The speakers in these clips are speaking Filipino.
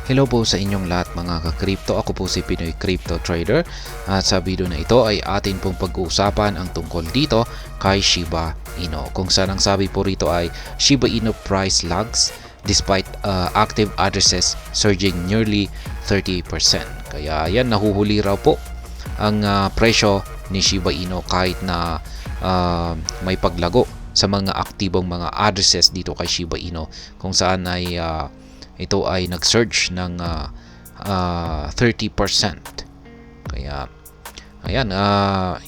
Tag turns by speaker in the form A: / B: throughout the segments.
A: Hello po sa inyong lahat mga ka-crypto. Ako po si Pinoy Crypto Trader at sa video na ito ay atin pong pag-uusapan ang tungkol dito kay Shiba Inu. Kung saan ang sabi po rito ay Shiba Inu price lags despite active addresses surging nearly 30%. Kaya yan, nahuhuli raw po ang presyo ni Shiba Inu kahit na may paglago sa mga aktibong mga addresses dito kay Shiba Inu, kung saan ay ito ay nag-surge ng 30%. Kaya ayan,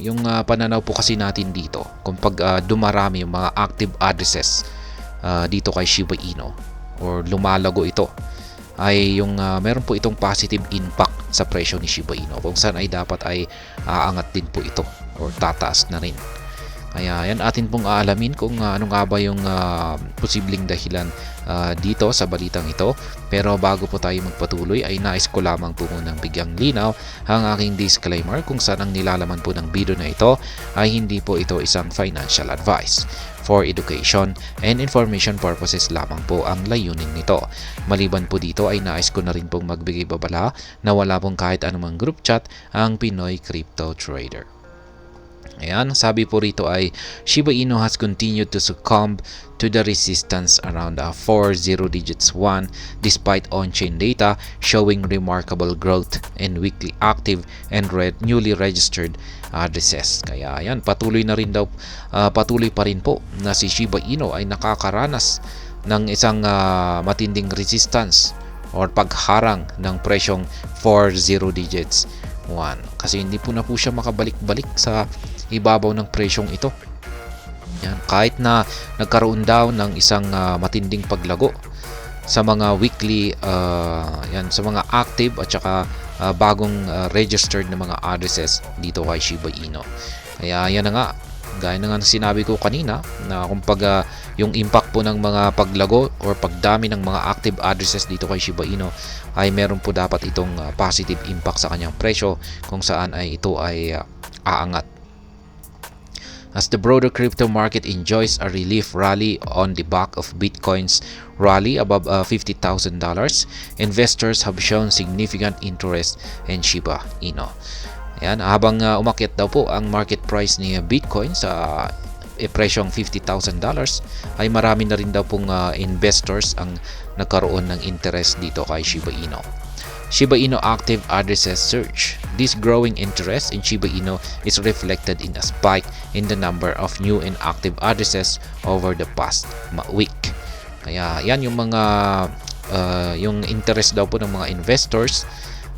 A: yung pananaw po kasi natin dito, kung pag dumarami yung mga active addresses dito kay Shiba Inu or lumalago ito, ay yung meron po itong positive impact sa presyo ni Shiba Inu, kung saan ay dapat ay aangat din po ito or tataas na rin. Kaya yan, atin pong aalamin kung ano nga ba yung posibleng dahilan dito sa balitang ito. Pero bago po tayo magpatuloy ay nais ko lamang po munang bigyang linaw ang aking disclaimer kung saan ang nilalaman po ng video na ito ay hindi po ito isang financial advice. For education and information purposes lamang po ang layunin nito. Maliban po dito ay nais ko na rin pong magbigay babala na wala pong kahit anumang group chat ang Pinoy Crypto Trader. Ayan, sabi po rito ay Shiba Inu has continued to succumb to the resistance around 40 digits 1 despite on-chain data showing remarkable growth in weekly active and newly registered addresses. Kaya ayan, patuloy pa rin po na si Shiba Inu ay nakakaranas ng isang matinding resistance or pagharang ng presyong 40 digits 1 kasi hindi po na po siya makabalik-balik sa ibabaw ng presyong ito. Yan, kahit na nagkaroon daw ng isang matinding paglago sa mga weekly sa mga active at saka bagong registered na mga addresses dito kay Shiba Inu. Kaya yan na nga, gaya na nga sinabi ko kanina na kumbaga yung impact po ng mga paglago or pagdami ng mga active addresses dito kay Shiba Inu ay meron po dapat itong positive impact sa kanyang presyo, kung saan ay ito ay aangat. As the broader crypto market enjoys a relief rally on the back of Bitcoin's rally above $50,000, investors have shown significant interest in Shiba Inu. Ayan, habang umakyat daw po ang market price ni Bitcoin sa presyong $50,000, ay marami na rin daw pong investors ang nagkaroon ng interest dito kay Shiba Inu. Shiba Inu active addresses surge. This growing interest in Shiba Inu is reflected in a spike in the number of new and active addresses over the past week. Kaya yan yung mga yung interest daw po ng mga investors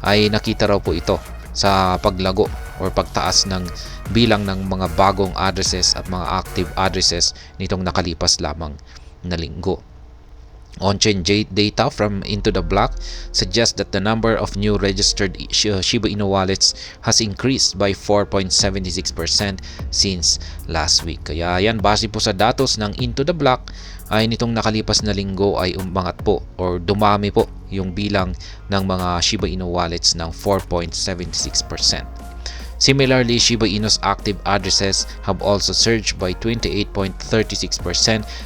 A: ay nakita raw po ito sa paglago or pagtaas ng bilang ng mga bagong addresses at mga active addresses nitong nakalipas lamang na linggo. On-chain data from Into the Block suggests that the number of new registered Shiba Inu wallets has increased by 4.76% since last week. Kaya yan, base po sa datos ng Into the Block, ay nitong nakalipas na linggo ay umangat po or dumami po yung bilang ng mga Shiba Inu wallets ng 4.76%. Similarly, Shiba Inu's active addresses have also surged by 28.36%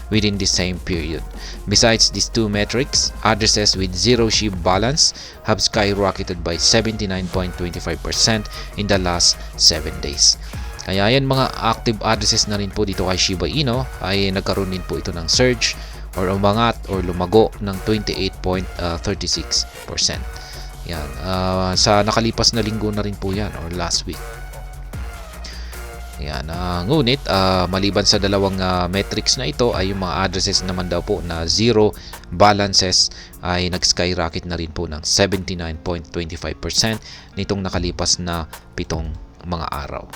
A: within the same period. Besides these two metrics, addresses with zero SHIB balance have skyrocketed by 79.25% in the last 7 days. Kaya yan, mga active addresses na rin po dito kay Shiba Inu ay nagkaroon din po ito ng surge or umangat or lumago ng 28.36%. Yan, sa nakalipas na linggo na rin po yan or last week. Yan, ngunit maliban sa dalawang metrics na ito ay yung mga addresses naman daw po na zero balances ay nag-skyrocket na rin po ng 79.25% nitong nakalipas na 7 mga araw.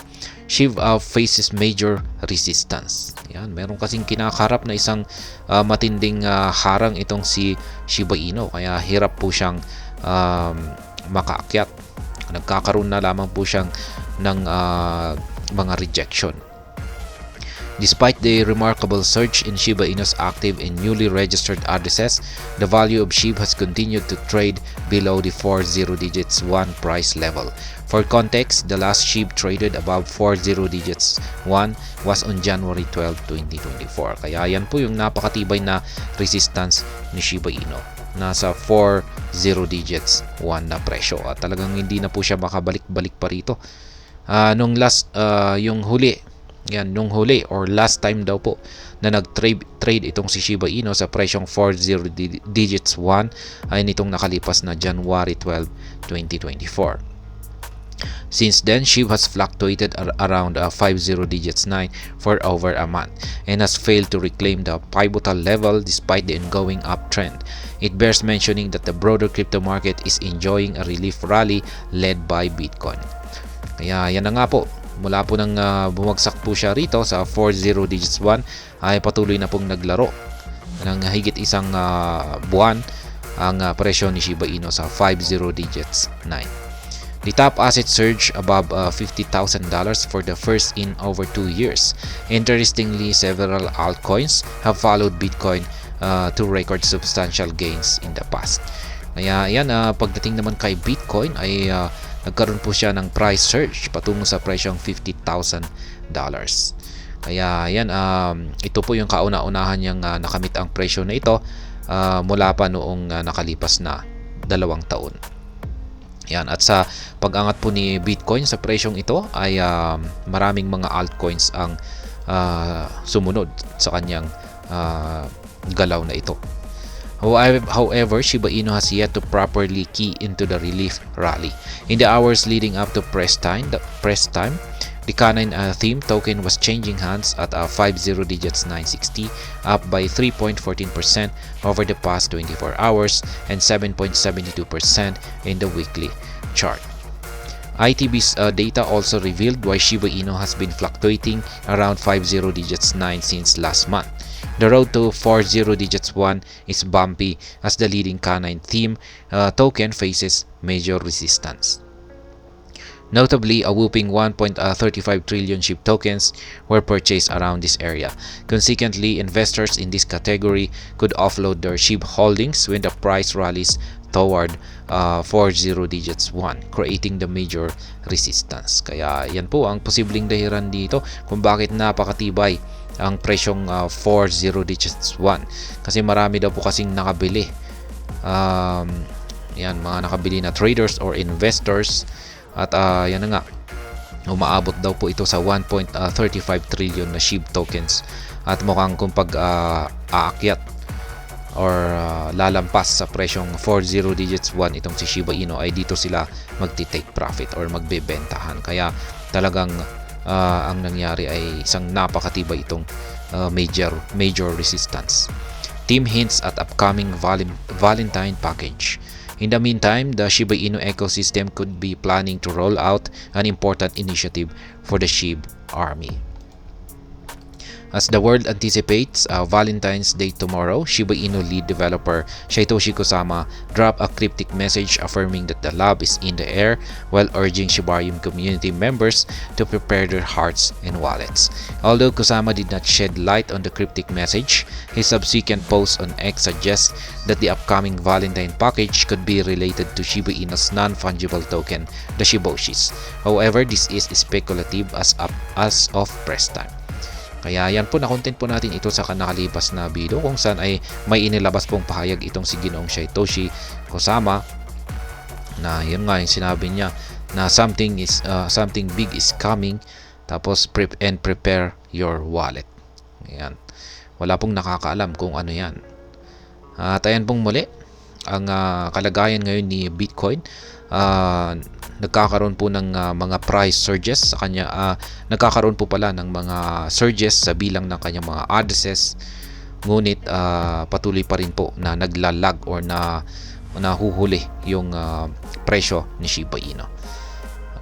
A: Shiba faces major resistance. Yan, meron kasing kinakarap na isang matinding harang itong si Shiba Inu, kaya hirap po siyang makaakyat. Nagkakaroon na lamang po siyang ng mga rejection. Despite the remarkable surge in Shiba Inu's active and newly registered addresses, the value of SHIB has continued to trade below the 40 digits 1 price level. For context, the last SHIB traded above 40 digits 1 was on January 12, 2024. Kaya yan po yung napakatibay na resistance ni Shiba Inu. nasa 4 zero digits 1 na presyo at talagang hindi na po siya makabalik-balik pa rito. Nung huli or last time daw po na nag-trade itong si Shiba Inu sa presyong 4 zero digits 1 ay nitong nakalipas na January 12, 2024. Since then, SHIB has fluctuated around 5 zero digits 9 for over a month and has failed to reclaim the pivotal level despite the ongoing uptrend. It bears mentioning that the broader crypto market is enjoying a relief rally led by Bitcoin. Kaya yan na nga po, mula po nang bumagsak po siya rito sa 4 zero digits 1 ay patuloy na pong naglaro ng higit isang buwan ang presyo ni Shiba Inu sa 5 zero digits 9. The top asset surged above $50,000 for the first in over 2 years. Interestingly, several altcoins have followed Bitcoin to record substantial gains in the past. Kaya yan, pagdating naman kay Bitcoin ay nagkaroon po siya ng price surge patungo sa presyong $50,000. Kaya yan, ito po yung kauna-unahan niyang nakamit ang presyo na ito mula pa noong nakalipas na 2 taon. Yan, at sa pag-angat po ni Bitcoin sa presyong ito ay maraming mga altcoins ang sumunod sa kanyang galaw na ito. However, Shiba Inu has yet to properly key into the relief rally. In the hours leading up to press time, the Canine theme token was changing hands at 5 zero digits 960, up by 3.14% over the past 24 hours and 7.72% in the weekly chart. ITB's data also revealed why Shiba Inu has been fluctuating around 5 zero digits 9 since last month. The road to 4 zero digits 1 is bumpy as the leading Canine theme token faces major resistance. Notably, a whopping 1.35 trillion SHIB tokens were purchased around this area. Consequently, investors in this category could offload their SHIB holdings when the price rallies toward 4 zero digits 1, creating the major resistance. Kaya yan po ang posibleng dahilan dito kung bakit napakatibay ang presyong 4 zero digits 1. Kasi marami daw po kasing nakabili. Yan, mga nakabili na traders or investors. At yan na nga, umaabot daw po ito sa 1.35 trillion na SHIB tokens. At mukhang kung aakyat or lalampas sa presyong 4 zero digits 1 itong si Shiba Inu ay dito sila magti-take profit or magbebentahan. Kaya talagang ang nangyari ay isang napakatibay itong major resistance. Team hints at upcoming Valentine package. In the meantime, the Shiba Inu ecosystem could be planning to roll out an important initiative for the SHIB army. As the world anticipates Valentine's Day tomorrow, Shiba Inu lead developer Satoshi Kusama dropped a cryptic message affirming that the love is in the air while urging Shibarium community members to prepare their hearts and wallets. Although Kusama did not shed light on the cryptic message, his subsequent post on X suggests that the upcoming Valentine package could be related to Shiba Inu's non-fungible token, the Shiboshis. However, this is speculative as of press time. Kaya yan po, na-content po natin ito sa nakalipas na video kung saan ay may inilabas pong pahayag itong si Ginoong Satoshi Kusama na yun nga yung sinabi niya na something big is coming, tapos prepare your wallet. Ayan. Wala pong nakakaalam kung ano yan. At ayan pong muli ang kalagayan ngayon ni Bitcoin. Nagkakaroon po ng mga price surges sa kanya, nagkakaroon po pala ng mga surges sa bilang ng kanyang mga addresses, ngunit patuloy pa rin po na naglalag or na nahuhuli yung presyo ni Shiba Inu.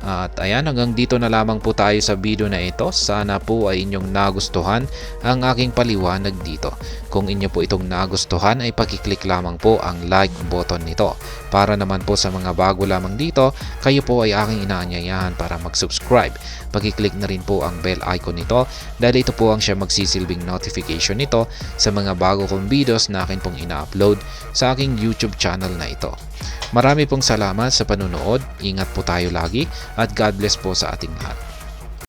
A: At ayan, hanggang dito na lamang po tayo sa video na ito. Sana po ay inyong nagustuhan ang aking paliwanag dito. Kung inyo po itong nagustuhan ay pakiclick lamang po ang like button nito. Para naman po sa mga bago lamang dito, kayo po ay aking inaanyayahan para mag-subscribe. Pakiclick na rin po ang bell icon nito dahil ito po ang siya magsisilbing notification nito sa mga bago kong videos na akin pong ina-upload sa aking YouTube channel na ito. Marami pong salamat sa panunood. Ingat po tayo lagi at God bless po sa ating lahat.